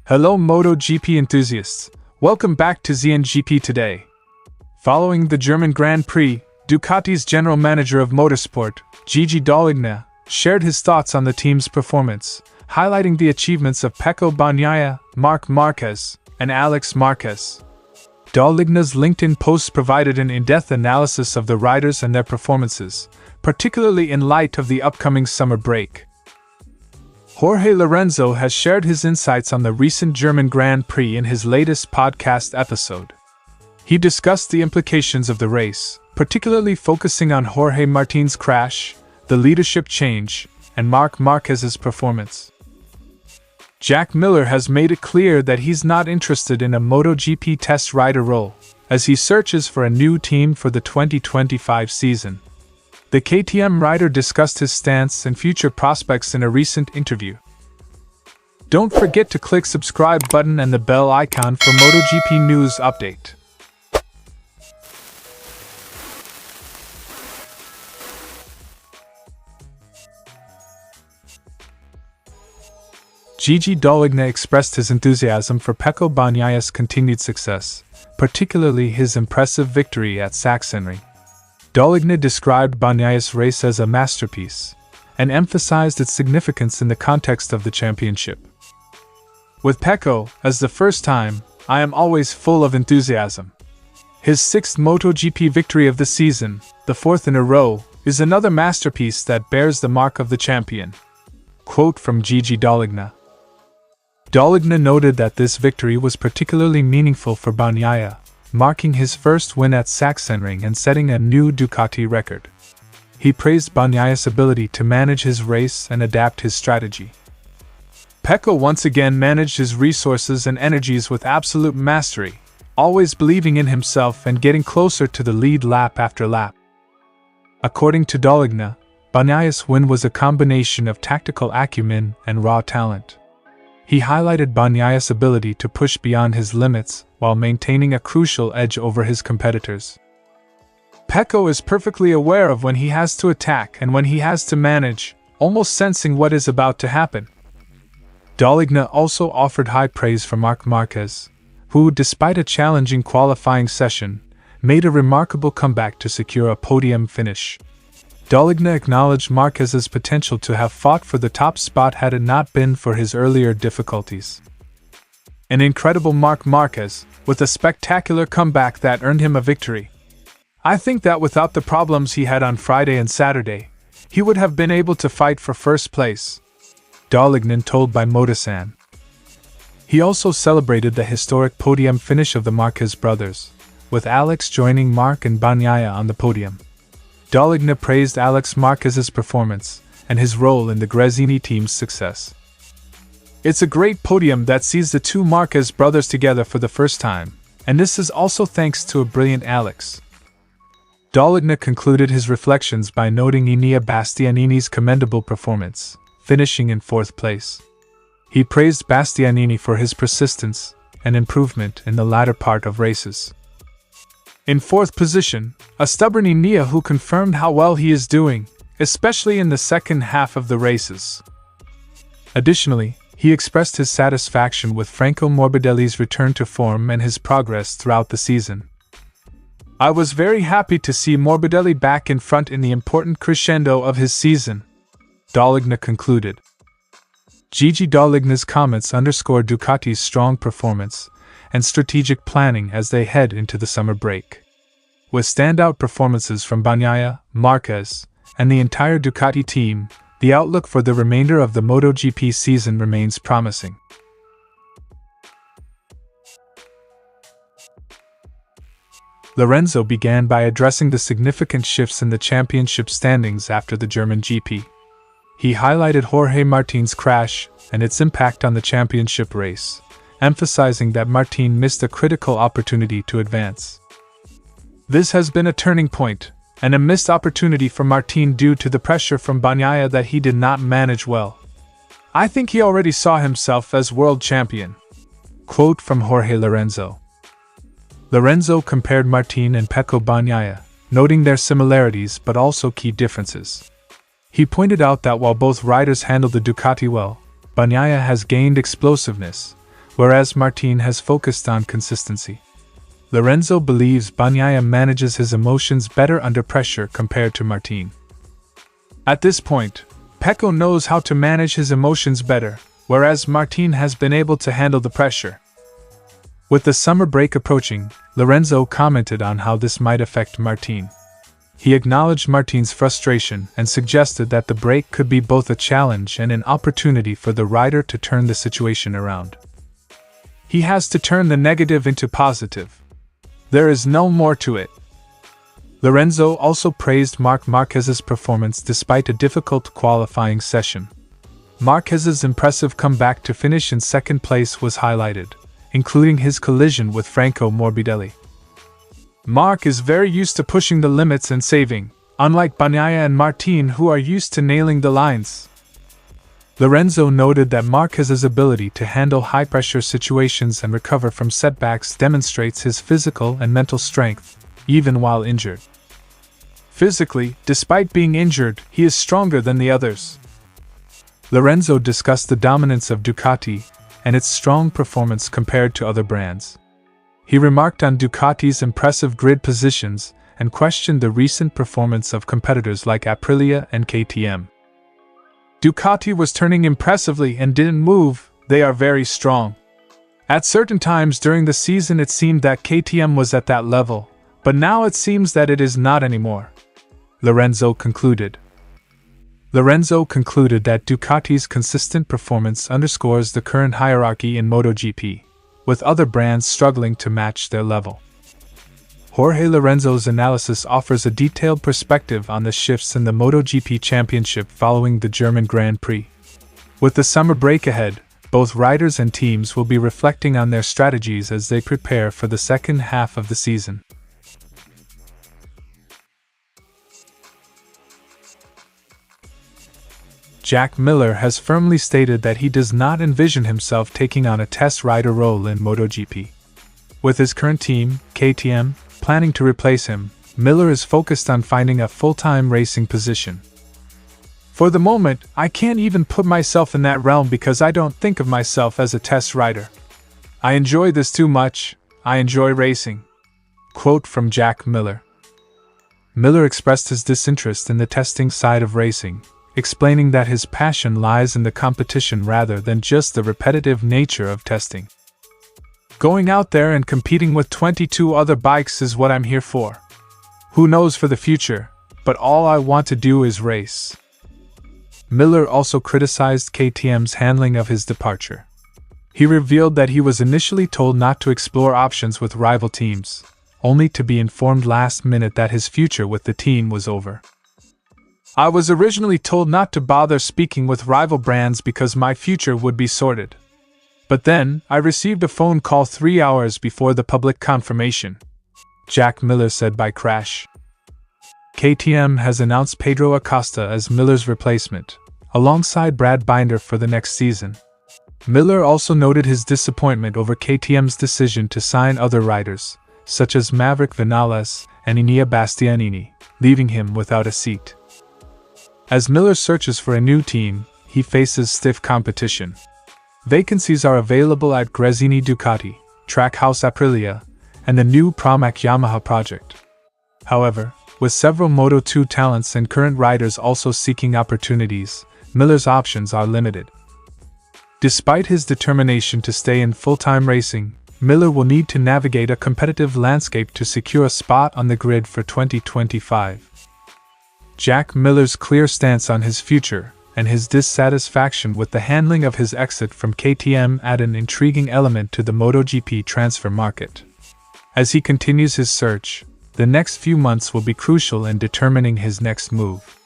Hello MotoGP enthusiasts, welcome back to ZNGP today. Following the German Grand Prix, Ducati's general manager of motorsport, Gigi Dall'Igna, shared his thoughts on the team's performance, highlighting the achievements of Pecco Bagnaia, Marc Márquez, and Alex Marquez. Dall'Igna's LinkedIn post provided an in-depth analysis of the riders and their performances, particularly in light of the upcoming summer break. Jorge Lorenzo has shared his insights on the recent German Grand Prix in his latest podcast episode. He discussed the implications of the race, particularly focusing on Jorge Martín's crash, the leadership change, and Marc Márquez's performance. Jack Miller has made it clear that he's not interested in a MotoGP test rider role, as he searches for a new team for the 2025 season. The KTM rider discussed his stance and future prospects in a recent interview. Don't forget to click subscribe button and the bell icon for MotoGP news update. Gigi Dall'Igna expressed his enthusiasm for Pecco Bagnaia's continued success, particularly his impressive victory at Sachsenring. Dall'Igna described Bagnaia's race as a masterpiece, and emphasized its significance in the context of the championship. With Pecco, as the first time, I am always full of enthusiasm. His sixth MotoGP victory of the season, the fourth in a row, is another masterpiece that bears the mark of the champion. Quote from Gigi Dall'Igna. Dall'Igna noted that this victory was particularly meaningful for Bagnaia, marking his first win at Sachsenring and setting a new Ducati record. He praised Bagnaia's ability to manage his race and adapt his strategy. Pecco once again managed his resources and energies with absolute mastery, always believing in himself and getting closer to the lead lap after lap. According to Dall'Igna, Bagnaia's win was a combination of tactical acumen and raw talent. He highlighted Bagnaia's ability to push beyond his limits while maintaining a crucial edge over his competitors. Pecco is perfectly aware of when he has to attack and when he has to manage, almost sensing what is about to happen. Dall'Igna also offered high praise for Marc Márquez, who, despite a challenging qualifying session, made a remarkable comeback to secure a podium finish. Dall'Igna acknowledged Marquez's potential to have fought for the top spot had it not been for his earlier difficulties. An incredible Marc Márquez, with a spectacular comeback that earned him a victory. I think that without the problems he had on Friday and Saturday, he would have been able to fight for first place, Dall'Igna told by Motosan. He also celebrated the historic podium finish of the Marquez brothers, with Alex joining Marc and Bagnaia on the podium. Dall'Igna praised Alex Marquez's performance and his role in the Gresini team's success. It's a great podium that sees the two Marquez brothers together for the first time, and this is also thanks to a brilliant Alex. Dall'Igna concluded his reflections by noting Enea Bastianini's commendable performance, finishing in fourth place. He praised Bastianini for his persistence and improvement in the latter part of races. In fourth position, a stubborn Enea who confirmed how well he is doing, especially in the second half of the races. Additionally, he expressed his satisfaction with Franco Morbidelli's return to form and his progress throughout the season. I was very happy to see Morbidelli back in front in the important crescendo of his season, Dall'Igna concluded. Gigi Dall'Igna's comments underscored Ducati's strong performance and strategic planning as they head into the summer break. With standout performances from Bagnaia, Marquez, and the entire Ducati team, the outlook for the remainder of the MotoGP season remains promising. Lorenzo began by addressing the significant shifts in the championship standings after the German GP. He highlighted Jorge Martín's crash and its impact on the championship race, emphasizing that Martín missed a critical opportunity to advance. This has been a turning point, and a missed opportunity for Martín due to the pressure from Bagnaia that he did not manage well. I think he already saw himself as world champion. Quote from Jorge Lorenzo. Lorenzo compared Martín and Pecco Bagnaia, noting their similarities but also key differences. He pointed out that while both riders handled the Ducati well, Bagnaia has gained explosiveness, whereas Martín has focused on consistency. Lorenzo believes Bagnaia manages his emotions better under pressure compared to Martín. At this point, Pecco knows how to manage his emotions better, whereas Martín has been able to handle the pressure. With the summer break approaching, Lorenzo commented on how this might affect Martín. He acknowledged Martín's frustration and suggested that the break could be both a challenge and an opportunity for the rider to turn the situation around. He has to turn the negative into positive. There is no more to it. Lorenzo also praised Marc Márquez's performance despite a difficult qualifying session. Márquez's impressive comeback to finish in second place was highlighted, including his collision with Franco Morbidelli. Marc is very used to pushing the limits and saving, unlike Bagnaia and Martín, who are used to nailing the lines. Lorenzo noted that Márquez's ability to handle high-pressure situations and recover from setbacks demonstrates his physical and mental strength, even while injured. Physically, despite being injured, he is stronger than the others. Lorenzo discussed the dominance of Ducati and its strong performance compared to other brands. He remarked on Ducati's impressive grid positions and questioned the recent performance of competitors like Aprilia and KTM. Ducati was turning impressively and didn't move. They are very strong. At certain times during the season it seemed that KTM was at that level, but now it seems that it is not anymore. Lorenzo concluded that Ducati's consistent performance underscores the current hierarchy in MotoGP, with other brands struggling to match their level. Jorge Lorenzo's analysis offers a detailed perspective on the shifts in the MotoGP championship following the German Grand Prix. With the summer break ahead, both riders and teams will be reflecting on their strategies as they prepare for the second half of the season. Jack Miller has firmly stated that he does not envision himself taking on a test rider role in MotoGP. With his current team, KTM, planning to replace him, Miller is focused on finding a full-time racing position. For the moment, I can't even put myself in that realm because I don't think of myself as a test rider. I enjoy this too much, I enjoy racing. Quote from Jack Miller. Miller expressed his disinterest in the testing side of racing, explaining that his passion lies in the competition rather than just the repetitive nature of testing. Going out there and competing with 22 other bikes is what I'm here for. Who knows for the future, but all I want to do is race. Miller also criticized KTM's handling of his departure. He revealed that he was initially told not to explore options with rival teams, only to be informed last minute that his future with the team was over. I was originally told not to bother speaking with rival brands because my future would be sorted. But then, I received a phone call 3 hours before the public confirmation, Jack Miller said by Crash. KTM has announced Pedro Acosta as Miller's replacement, alongside Brad Binder for the next season. Miller also noted his disappointment over KTM's decision to sign other riders, such as Maverick Vinales and Enea Bastianini, leaving him without a seat. As Miller searches for a new team, he faces stiff competition. Vacancies are available at Gresini Ducati, Trackhouse Aprilia, and the new Pramac Yamaha project. However, with several Moto2 talents and current riders also seeking opportunities, Miller's options are limited. Despite his determination to stay in full-time racing, Miller will need to navigate a competitive landscape to secure a spot on the grid for 2025. Jack Miller's clear stance on his future and his dissatisfaction with the handling of his exit from KTM add an intriguing element to the MotoGP transfer market. As he continues his search, the next few months will be crucial in determining his next move.